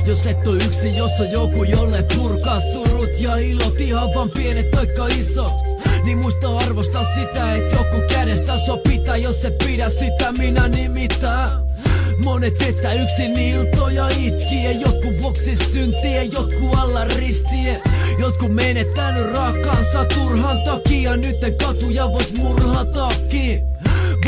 Jos et oo yksin, jos on joku jolle purkaa surut ja ilot, ihan vaan pienet toikka isot, niin muista arvostaa sitä, et joku kädestä sua pitää. Jos et pidä sitä, minä nimittäin. Monet vetää yksin iltoja itkien, jotkut vuoksi syntien, jotkut alla ristien. Jotkut menettänyt rakkaansa turhan takia, nytten katuja vois murhatakin.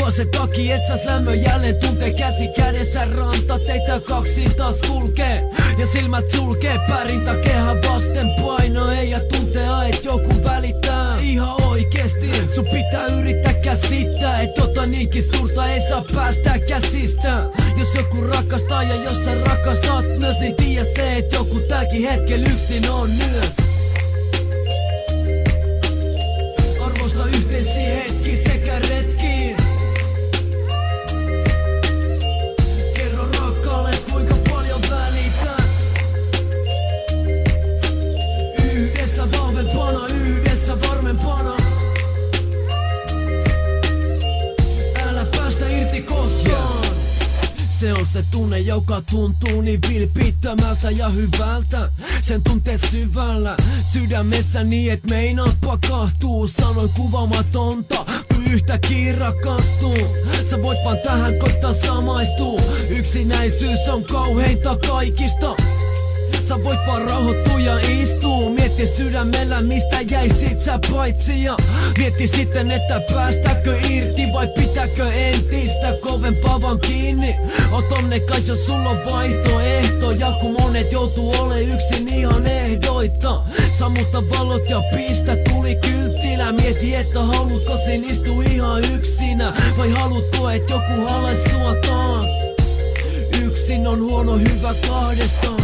Vaan se takia, et säs lämmön jälleen tuntee käsi kädessä ranta. Teitä kaksin taas kulkee ja silmät sulkee pärintä kehä vasten paino. Ei ja tuntea, et joku välittää ihan oikeesti. Sun pitää yrittää käsittää, et tota niinkin suurta ei saa päästä käsistä. Jos joku rakastaa ja jos sä rakastat myös, niin tiedä se, et joku tälläkin hetkellä yksin on myös. Arvosta yhteisiä hetki sekä retkiin. Kerro rakkaalles kuinka paljon välität. Yhdessä vahvempana, yhdessä varmempana. Älä päästä irti koskaan. Se on se tunne, joka tuntuu niin vilpittömältä ja hyvältä. Sen tuntee syvällä sydämessä niin, et meinaa pakahtuu. Sanoin kuvaamatonta, kun yhtäkkiä rakastuu. Sä voit vaan tähän koittaa samaistua. Yksinäisyys on kauheinta kaikista. Sä voit vaan rauhoittua ja istua. Mietti sydämellä mistä jäisit sä paitsi. Ja mietti sitten, että päästäkö irti vai pitääkö entistä kovempaa vaan kiinni. Oot onnekas jos sulla on vaihtoehtoja, kun monet joutuu ole yksin ihan ehdoitta. Sammuta valot ja pistä tuli kylttilä. Mieti, että haluutko sin istua ihan yksinä, vai haluutko et joku hale sua taas. Yksin on huono, hyvä kahdestaan.